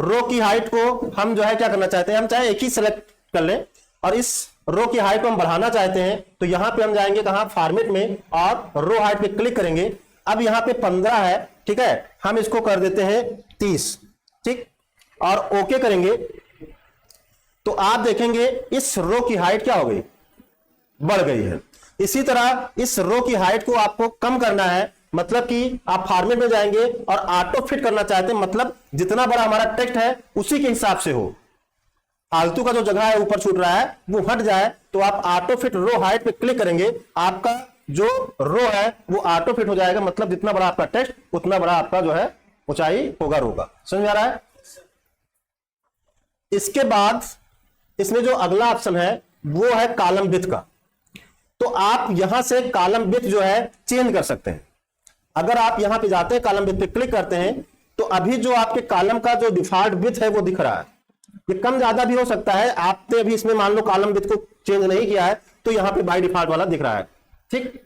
रो की हाइट को हम जो है क्या करना चाहते हैं, हम चाहे एक ही सेलेक्ट कर लें और इस रो की हाइट को हम बढ़ाना चाहते हैं तो यहां पे हम जाएंगे कहां? फॉर्मेट में और रो हाइट पे क्लिक करेंगे। अब यहां पे 15 है, ठीक है, हम इसको कर देते हैं 30, ठीक, और ओके करेंगे तो आप देखेंगे इस रो की हाइट क्या हो गई? बढ़ गई है। इसी तरह इस रो की हाइट को आपको कम करना है, मतलब कि आप फॉर्मेट में जाएंगे और ऑटो फिट करना चाहते हैं, मतलब जितना बड़ा हमारा टेक्स्ट है उसी के हिसाब से हो, फालतू का जो जगह है ऊपर छूट रहा है वो हट जाए, तो आप ऑटो फिट रो हाइट पे क्लिक करेंगे, आपका जो रो है वो ऑटो फिट हो जाएगा। मतलब जितना बड़ा आपका टेक्स्ट उतना बड़ा आपका जो है ऊंचाई होगा रो का। समझ में आ रहा है? इसके बाद इसमें जो अगला ऑप्शन है वो है कॉलम विड्थ का। तो आप यहां से कॉलम विड्थ जो है चेंज कर सकते हैं। अगर आप यहां पे जाते हैं कॉलम विड्थ पे क्लिक करते हैं तो अभी जो आपके कॉलम का जो डिफॉल्ट विड्थ है वो दिख रहा है, ये कम ज्यादा भी हो सकता है। आपने अभी इसमें मान लो कॉलम विड्थ को चेंज नहीं किया है तो यहां पे बाय डिफॉल्ट वाला दिख रहा है, ठीक।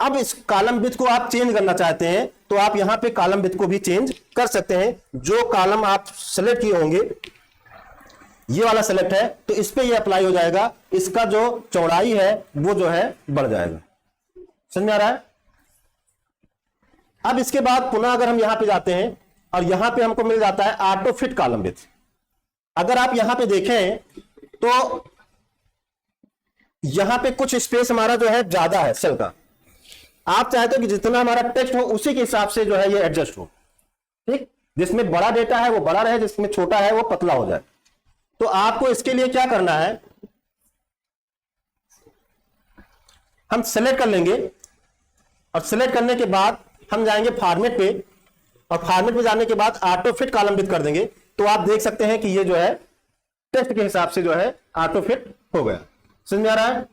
अब इस कॉलम विड्थ को आप चेंज करना चाहते हैं तो आप यहां पे कॉलम विड्थ को भी चेंज कर सकते हैं। जो कॉलम आप सेलेक्ट किए होंगे, ये वाला सेलेक्ट है तो इस पे ये अप्लाई हो जाएगा, इसका जो चौड़ाई है वो जो है बढ़ जाएगा। समझ में आ रहा है? अब इसके बाद पुनः अगर हम यहां पे जाते हैं और यहां पे हमको मिल जाता है ऑटो फिट कॉलम विड्थ। अगर आप यहां पे देखें तो यहां पे कुछ स्पेस हमारा जो है ज्यादा है सेल का, आप चाहते हो कि जितना हमारा टेक्स्ट हो उसी के हिसाब से जो है ये एडजस्ट हो, ठीक। जिसमें बड़ा डेटा है वो बड़ा रहे, जिसमें छोटा है वो पतला हो जाए। तो आपको इसके लिए क्या करना है, हम सेलेक्ट कर लेंगे और सेलेक्ट करने के बाद हम जाएंगे फॉर्मेट पे और फॉर्मेट पे जाने के बाद ऑटो फिट कॉलम विड्थ कर देंगे तो आप देख सकते हैं कि ये जो है टेक्स्ट के हिसाब से जो है ऑटो फिट हो गया। समझ में आ रहा है?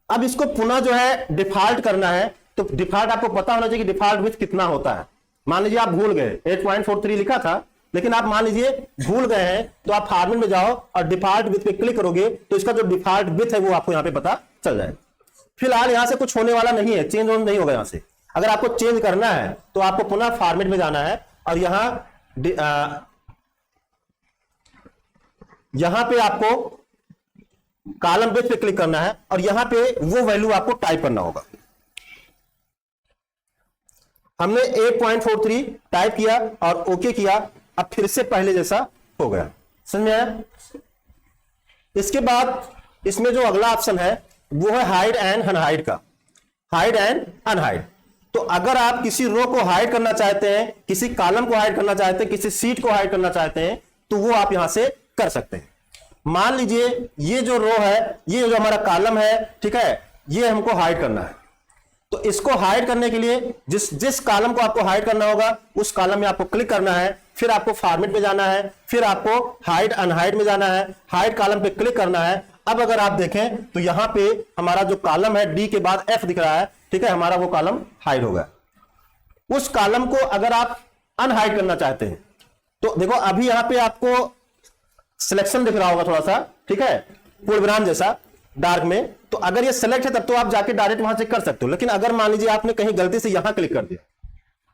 अब इसको पुनः जो है डिफॉल्ट करना है तो डिफॉल्ट आपको पता होना चाहिए कि डिफॉल्ट विड्थ कितना होता है। मान लीजिए आप भूल गए 8.43 लिखा था, लेकिन आप मान लीजिए भूल गए हैं तो आप फॉर्मेट में जाओ और डिफॉल्ट विड्थ पे क्लिक करोगे तो इसका जो डिफॉल्ट विड्थ है वो आपको यहां पे पता चल जाएगा। फिलहाल यहां से कुछ होने वाला नहीं है, चेंज नहीं होगा यहां से। अगर आपको चेंज करना है तो आपको पुनः फॉर्मेट में जाना है और यहां पे आपको कॉलम विड्थ पे क्लिक करना है और यहां पे वो वैल्यू आपको टाइप करना होगा। हमने 8.43 टाइप किया और ओके किया, अब फिर से पहले जैसा हो गया। समझ में आया? इसके बाद इसमें जो अगला ऑप्शन है वो है हाइड एंड अनहाइड का। हाइड एंड अनहाइड, तो अगर आप किसी रो को हाइड करना चाहते हैं, किसी कॉलम को हाइड करना चाहते हैं, किसी सीट को हाइड करना चाहते हैं तो वो आप यहां से कर सकते हैं। मान लीजिए ये जो रो है, ये जो हमारा कॉलम है, ठीक है, ये हमको हाइड करना है। तो इसको हाइड करने के लिए जिस कॉलम को आपको हाइड करना होगा उस कॉलम में आपको क्लिक करना है, फिर आपको फॉर्मेट में जाना है, फिर आपको हाइड अनहाइड में जाना है, हाइड कॉलम पे क्लिक करना है। अब अगर आप देखें तो यहां पे हमारा जो कॉलम है डी के बाद एफ दिख रहा है, ठीक है, हमारा वो कॉलम हाइड हो गया। उस कॉलम को अगर आप अनहाइड करना चाहते हैं तो देखो अभी यहां पे आपको सिलेक्शन दिख रहा होगा थोड़ा सा, ठीक है, पूर्णविराम जैसा डार्क में। तो अगर ये सेलेक्ट है तब तो आप जाके डायरेक्ट वहां से कर सकते हो। लेकिन अगर मान लीजिए आपने कहीं गलती से यहां क्लिक कर दिया,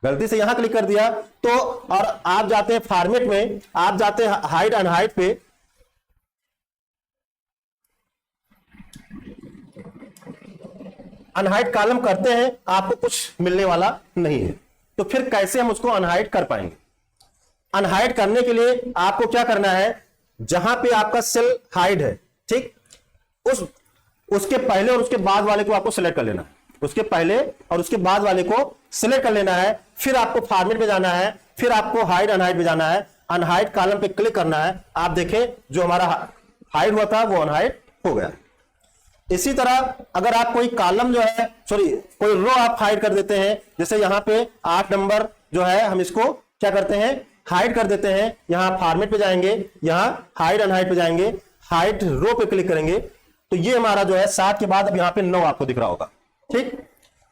गलती से यहां क्लिक कर दिया तो, और आप जाते हैं फॉर्मेट में, आप जाते हैं हाइड अनहाइड पे, अनहाइड कॉलम करते हैं, आपको कुछ मिलने वाला नहीं है। तो फिर कैसे हम उसको अनहाइड कर पाएंगे? अनहाइड करने के लिए आपको क्या करना है, जहां पे आपका सेल हाइड है, ठीक, उसके पहले और उसके बाद वाले को आपको सिलेक्ट कर लेना है। उसके पहले और उसके बाद वाले को सिलेक्ट कर लेना है, फिर आपको फॉर्मेट में जाना है, फिर आपको हाइड अनहाइड में जाना है, अनहाइड कॉलम पे क्लिक करना है। आप देखें जो हमारा हाइड हुआ था वो अनहाइड हो गया। इसी तरह अगर आप कोई कॉलम जो है, कोई रो आप हाइड कर देते हैं, जैसे यहां पे 8 नंबर जो है, हम इसको क्या करते हैं, हाइड कर देते हैं। यहां फॉर्मेट पे जाएंगे, यहां हाइड अनहाइड पे जाएंगे, हाइड रो पे क्लिक करेंगे तो ये हमारा जो है 7 के बाद अब यहाँ पे 9 आपको दिख रहा होगा। ठीक,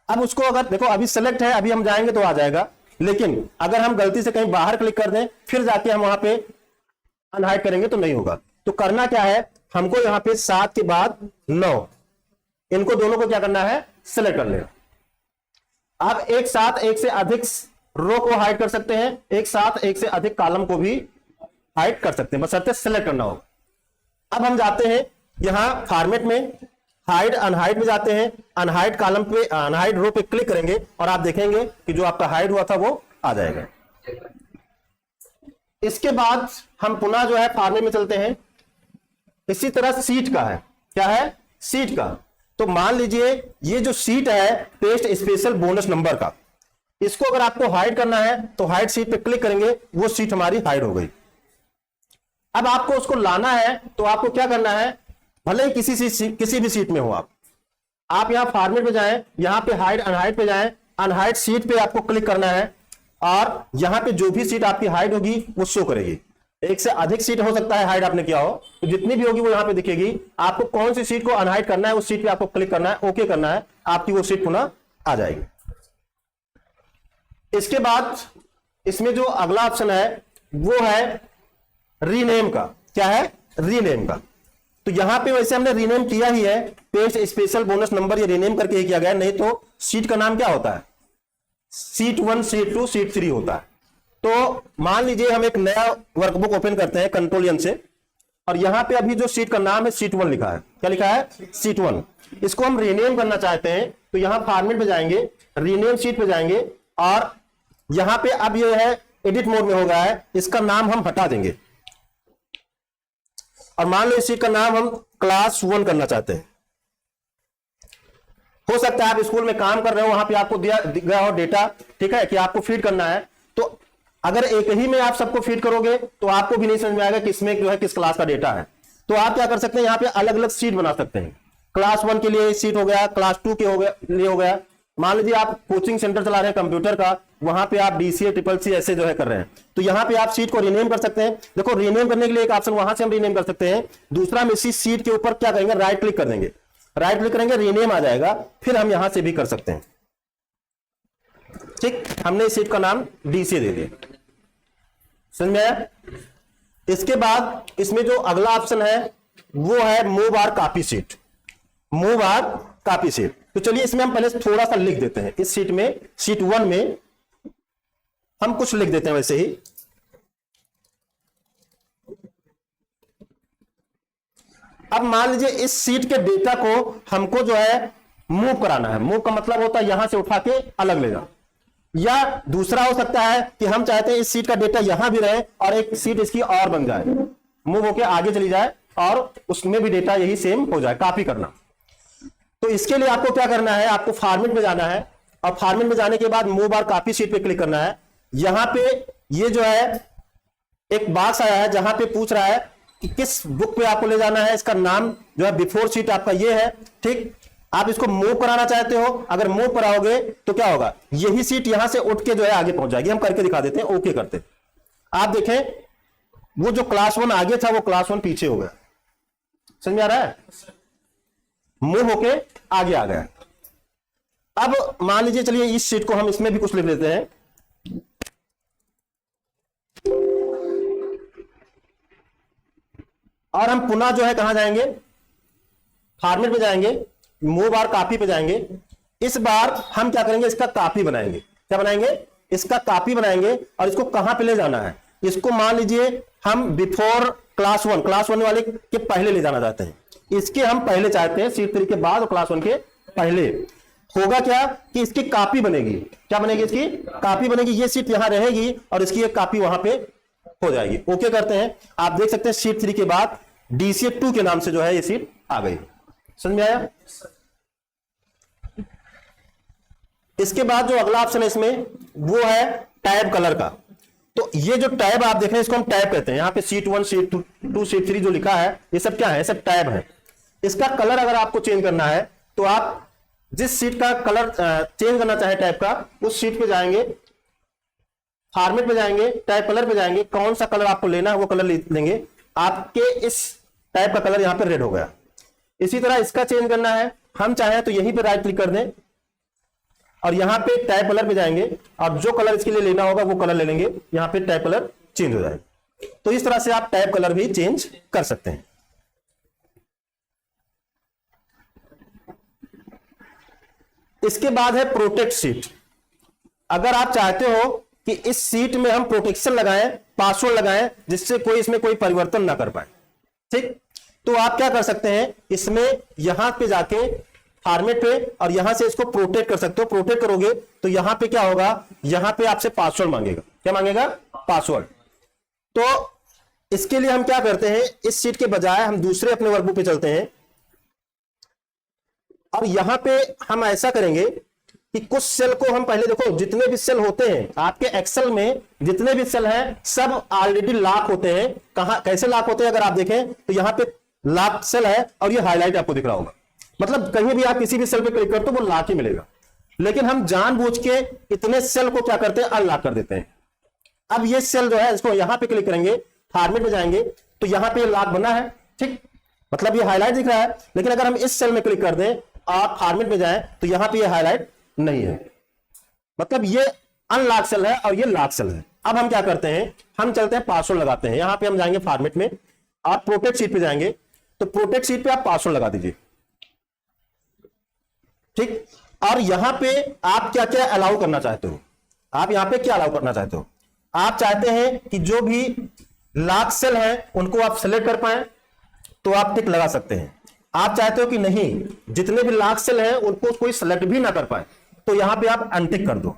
अब उसको अगर देखो अभी सेलेक्ट है, अभी हम जाएंगे तो आ जाएगा, लेकिन अगर हम गलती से कहीं बाहर क्लिक कर दें फिर जाके हम वहां पे अनहाइड करेंगे तो नहीं होगा। तो करना क्या है, हमको यहाँ पे 7 के बाद 9 इनको दोनों को क्या करना है, सिलेक्ट कर लेना। आप एक साथ एक से अधिक रो को हाइड कर सकते हैं, एक साथ एक से अधिक कॉलम को भी हाइड कर सकते हैं, बशर्ते सिलेक्ट करना होगा। अब हम जाते हैं यहां फॉर्मेट में, हाइड अनहाइड में जाते हैं, अनहाइड कॉलम पे अनहाइड रो पे क्लिक करेंगे और आप देखेंगे कि जो आपका हाइड हुआ था वो आ जाएगा। इसके बाद हम पुनः जो है फॉर्मेट में चलते हैं। इसी तरह सीट का है, क्या है, सीट का। तो मान लीजिए ये जो सीट है पेस्ट स्पेशल बोनस नंबर का, इसको अगर आपको हाइड करना है तो हाइड सीट पे क्लिक करेंगे, वो सीट हमारी हाइड हो गई। अब आपको उसको लाना है तो आपको क्या करना है, भले ही किसी भी सीट में हो आप यहां फॉर्मेट में जाएं, यहां पे हाइड अनहाइड पे जाएं, अनहाइड सीट पे आपको क्लिक करना है और यहां पे जो भी सीट आपकी हाइड होगी वो शो करेगी। एक से अधिक सीट हो सकता है हाइड आपने किया हो, तो जितनी भी होगी वो यहां पे दिखेगी। आपको कौन सी सीट को अनहाइड करना है उस सीट पे आपको क्लिक करना है, ओके करना है, आपकी वो सीट पुनः आ जाएगी। इसके बाद इसमें जो अगला ऑप्शन है वो है रीनेम का। क्या है, रीनेम का। तो यहां पे वैसे हमने रीनेम किया ही है, पेस्ट स्पेशल बोनस नंबर ये रीनेम करके ही किया गया, नहीं तो सीट का नाम क्या होता है, सीट 1 सीट 2 सीट 3 होता है। तो मान लीजिए हम एक नया वर्कबुक ओपन करते हैं कंट्रोल एन से, और यहां पे अभी जो सीट का नाम है सीट 1 लिखा है। क्या लिखा है, सीट 1। इसको हम रीनेम करना चाहते हैं तो यहां फॉर्मेट में जाएंगे, रीनेम सीट पे जाएंगे और यहां पे अब ये है एडिट मोड में हो गया है, इसका नाम हम हटा देंगे और मान लो इस सीट का नाम हम क्लास 1 करना चाहते हैं। हो सकता है आप स्कूल में काम कर रहे हो, वहां पे आपको दिया गया हो डेटा, ठीक है, कि आपको फीड करना है, तो अगर एक ही में आप सबको फीड करोगे तो आपको भी नहीं समझ में आएगा कि इसमें जो है किस क्लास का डेटा है। तो आप क्या कर सकते हैं, यहां पे अलग अलग सीट बना सकते हैं। क्लास 1 के लिए सीट हो गया, क्लास 2 के लिए हो गया। मान लीजिए आप कोचिंग सेंटर चला रहे हैं कंप्यूटर का, वहां पे आप DCA CCC ऐसे जो है कर रहे हैं, तो यहां पे आप सीट को रीनेम कर सकते हैं। देखो रीनेम करने के लिए एक ऑप्शन वहां से हम रीनेम कर सकते हैं, दूसरा हम इसी सीट के ऊपर क्या करेंगे, राइट क्लिक कर देंगे, राइट क्लिक करेंगे रीनेम आ जाएगा, फिर हम यहां से भी कर सकते हैं। ठीक, हमने इस सीट का नाम DCA दे दिया, समझ में आया। इसके बाद इसमें जो अगला ऑप्शन है वो है move or copy sheet, move or copy sheet. तो चलिए इसमें हम पहले थोड़ा सा लिख देते हैं, इस सीट में सीट 1 में हम कुछ लिख देते हैं वैसे ही। अब मान लीजिए इस सीट के डेटा को हमको जो है मूव कराना है, मूव का मतलब होता है यहां से उठा के अलग ले जाओ, या दूसरा हो सकता है कि हम चाहते हैं इस सीट का डेटा यहां भी रहे और एक सीट इसकी और बन जाए, मूव होके आगे चली जाए और उसमें भी डेटा यही सेम हो जाए, कॉपी करना। तो इसके लिए आपको क्या करना है, आपको फॉर्मेट में जाना है और फॉर्मेट में जाने के बाद मूव बार कॉपी सीट पे क्लिक करना है। यहां पे ये जो है एक बॉक्स आया है जहां पे पूछ रहा है कि किस बुक पे आपको ले जाना है, इसका नाम जो है बिफोर सीट आपका ये है। ठीक, आप इसको मूव कराना चाहते हो, अगर मूव कराओगे तो क्या होगा, यही सीट यहां से उठ के जो है आगे पहुंच जाएगी। हम करके दिखा देते हैं, ओके करते। आप देखें वो जो क्लास 1 आगे था वो क्लास 1 पीछे हो गया, समझ में आ रहा है, मूव होके आगे आ गया। अब मान लीजिए चलिए इस सीट को हम इसमें भी कुछ लिख लेते हैं, और हम पुनः जो है कहां जाएंगे, फॉर्मेट पे जाएंगे, मूव बार कॉपी पे जाएंगे। इस बार हम क्या करेंगे, इसका कॉपी बनाएंगे। क्या बनाएंगे, इसका कॉपी बनाएंगे और इसको कहां पे ले जाना है, इसको मान लीजिए हम बिफोर क्लास 1 वाले के पहले ले जाना चाहते हैं, इसके हम पहले चाहते हैं, सीट 3 के बाद और क्लास 1 के पहले। होगा क्या कि इसकी कॉपी बनेगी, क्या बनेगी, इसकी कॉपी बनेगी, ये सीट यहां रहेगी और इसकी एक कॉपी वहां पे हो जाएगी। ओके करते हैं, आप देख सकते हैं सीट 3 के बाद DCA 2 के नाम से जो है ये सीट आ गई। समझ में आया। इसके बाद जो अगला ऑप्शन है इसमें वो है टैब कलर का। तो ये जो टैब आप देख रहे हैं इसको हम टैब कहते हैं। यहाँ पे सीट 1 सीट 2 सीट 3 जो लिखा है ये सब क्या है, सब टैब है। इसका कलर अगर आपको चेंज करना है तो आप जिस सीट का कलर चेंज करना चाहे टैब का, उस सीट पे जाएंगे, फॉर्मेट पे जाएंगे, टैब कलर पे जाएंगे, कौन सा कलर आपको लेना है वो कलर लेंगे। आपके इस टैब का कलर यहां पे रेड हो गया। इसी तरह इसका चेंज करना है, हम चाहें तो यहीं पे राइट क्लिक कर दें और यहां पे टैब कलर पे जाएंगे और जो कलर इसके लिए लेना होगा वो कलर ले लेंगे, यहां पे टैब कलर चेंज हो जाएगा। तो इस तरह से आप टैब कलर भी चेंज कर सकते हैं। इसके बाद है प्रोटेक्ट सीट। अगर आप चाहते हो कि इस सीट में हम प्रोटेक्शन लगाएं, पासवर्ड लगाएं, जिससे कोई इसमें कोई परिवर्तन ना कर पाए, ठीक, तो आप क्या कर सकते हैं, इसमें यहां पे जाके फॉर्मेट पे और यहां से इसको प्रोटेक्ट कर सकते हो। प्रोटेक्ट करोगे तो यहां पे क्या होगा, यहां पे आपसे पासवर्ड मांगेगा। क्या मांगेगा? पासवर्ड। तो इसके लिए हम क्या करते हैं, इस सीट के बजाय हम दूसरे अपने वर्कबुक पे चलते हैं और यहां पे हम ऐसा करेंगे कि कुछ सेल को हम पहले, देखो जितने भी सेल होते हैं आपके एक्सेल में, जितने भी सेल हैं सब ऑलरेडी लॉक होते हैं। कहां कैसे लॉक होते हैं, अगर आप देखें तो यहां पे लॉक सेल है और ये हाईलाइट आपको दिख रहा होगा, मतलब कहीं भी आप किसी भी सेल पे क्लिक करते हो वो लॉक ही मिलेगा। लेकिन हम जानबूझ के इतने सेल को क्या करते हैं, अनलॉक कर देते हैं। अब ये सेल जो है इसको यहां पे क्लिक करेंगे, फॉर्मेट में जाएंगे तो यहां पे लॉक बना है, ठीक, मतलब ये हाईलाइट दिख रहा है। लेकिन अगर हम इस सेल में क्लिक कर दें और फॉर्मेट में जाएं तो यहां पे ये हाईलाइट नहीं है, मतलब ये अनलॉक सेल है और ये लॉक सेल है। अब हम क्या करते हैं, हम चलते हैं पासवर्ड लगाते हैं। यहां पे हम जाएंगे फॉर्मेट में और प्रोटेक्ट सीट पे जाएंगे, तो प्रोटेक्ट सीट पे आप पासवर्ड लगा दीजिए, ठीक। और यहां पे आप क्या क्या अलाउ करना चाहते हो, आप यहां पे क्या अलाउ करना चाहते हो, आप चाहते हैं कि जो भी लॉक सेल है उनको आप सेलेक्ट कर पाए तो आप टिक लगा सकते हैं। आप चाहते हो कि नहीं, जितने भी लॉक सेल हैं उनको कोई सेलेक्ट भी ना कर पाए तो यहां पे आप अनटिक कर दो।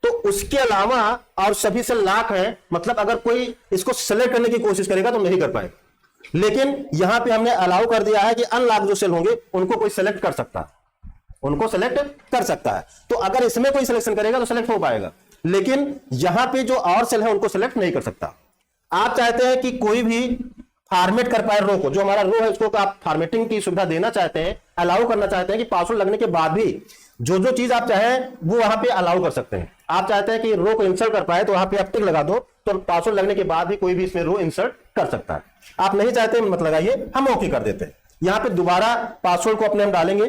तो उसके अलावा और सभी सेल लॉक है, मतलब अगर कोई इसको सेलेक्ट करने की कोशिश करेगा तो नहीं कर पाएगा। लेकिन यहां पे हमने अलाउ कर दिया है कि अनलॉक जो सेल होंगे उनको कोई सेलेक्ट कर सकता है, उनको सेलेक्ट कर सकता है। तो अगर इसमें कोई सिलेक्शन करेगा तो सेलेक्ट हो पाएगा, लेकिन यहां पे जो और सेल है उनको सेलेक्ट नहीं कर सकता। आप चाहते हैं कि कोई भी फॉर्मेट कर पाए रो को, जो हमारा रो है उसको आप फॉर्मेटिंग की सुविधा देना चाहते हैं, अलाउ करना चाहते हैं कि पासवर्ड लगने के बाद भी जो जो चीज आप चाहें वो वहां पे अलाउ कर सकते हैं। आप चाहते हैं कि रो को इंसर्ट कर पाए तो वहां पे आप टिक लगा दो, तो पासवर्ड लगने के बाद भी कोई भी इसमें रो इंसर्ट कर सकता है। आप नहीं चाहते मत लगाइए, हम ओके कर देते हैं। यहां पे दोबारा पासवर्ड को अपने हम डालेंगे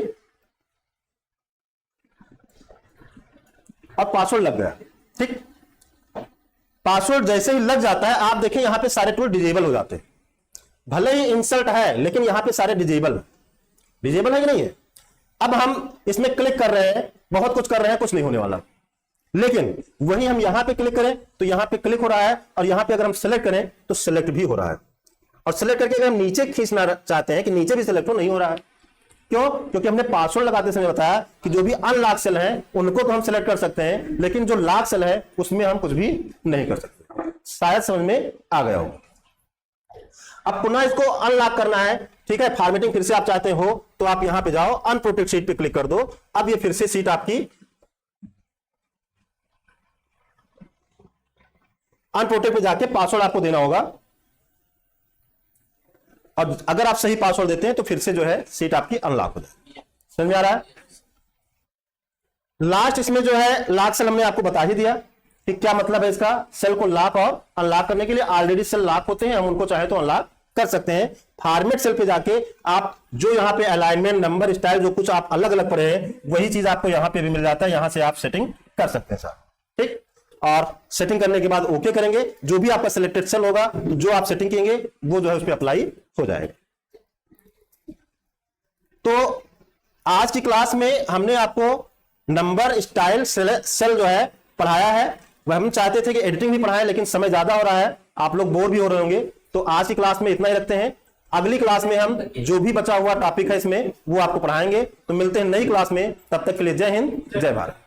और पासवर्ड लग गया, ठीक। पासवर्ड जैसे ही लग जाता है आप देखें यहां पे सारे टूल डिजेबल हो जाते हैं। भले ही इंसर्ट है लेकिन यहां पे सारे डिजेबल है कि नहीं है। अब हम इसमें क्लिक कर रहे हैं, बहुत कुछ कर रहे हैं, कुछ नहीं होने वाला। लेकिन वही हम यहां पे क्लिक करें तो यहां पे क्लिक हो रहा है और यहां पे अगर हम सेलेक्ट करें तो सेलेक्ट भी हो रहा है। और सेलेक्ट करके अगर हम नीचे खींचना चाहते हैं कि नीचे भी सेलेक्ट हो, नहीं हो रहा है। क्यों? क्योंकि हमने पासवर्ड लगाते समय बताया कि जो भी अनलॉक सेल हैं उनको तो हम सेलेक्ट कर सकते हैं, लेकिन जो लॉक सेल है उसमें हम कुछ भी नहीं कर सकते। शायद समझ में आ गया होगा। अब पुनः इसको अनलॉक करना है, ठीक है। फॉर्मेटिंग फिर से आप चाहते हो तो आप यहां पे जाओ, अनप्रोटेक्ट सीट पे क्लिक कर दो। अब ये फिर से सीट आपकी अनप्रोटेक्ट पे जाके पासवर्ड आपको देना होगा, और अगर आप सही पासवर्ड देते हैं तो फिर से जो है सीट आपकी अनलॉक हो जाएगी। समझ में आ रहा है? लास्ट इसमें जो है लॉक सेल हमने आपको बता ही दिया कि क्या मतलब है इसका। सेल को लॉक और अनलॉक करने के लिए ऑलरेडी सेल लॉक होते हैं, हम उनको चाहे तो अनलॉक कर सकते हैं। फॉर्मेट सेल पे जाके आप जो यहां पे अलाइनमेंट, नंबर, स्टाइल जो कुछ आप अलग अलग पढ़े हैं वही चीज आपको यहां पे भी मिल जाता है। यहां से आप सेटिंग कर सकते हैं सर, ठीक। और सेटिंग करने के बाद ओके करेंगे, जो भी आपका सिलेक्टेड सेल होगा तो जो आप सेटिंग करेंगे वो जो है उस पर अप्लाई हो जाएगा। तो आज की क्लास में हमने आपको नंबर, स्टाइल, सेल जो है पढ़ाया है। वह हम चाहते थे कि एडिटिंग भी पढ़ाएं, लेकिन समय ज्यादा हो रहा है, आप लोग बोर भी हो रहे होंगे। तो आज की क्लास में इतना ही रखते हैं। अगली क्लास में हम जो भी बचा हुआ टॉपिक है इसमें वो आपको पढ़ाएंगे। तो मिलते हैं नई क्लास में, तब तक के लिए जय हिंद, जय भारत।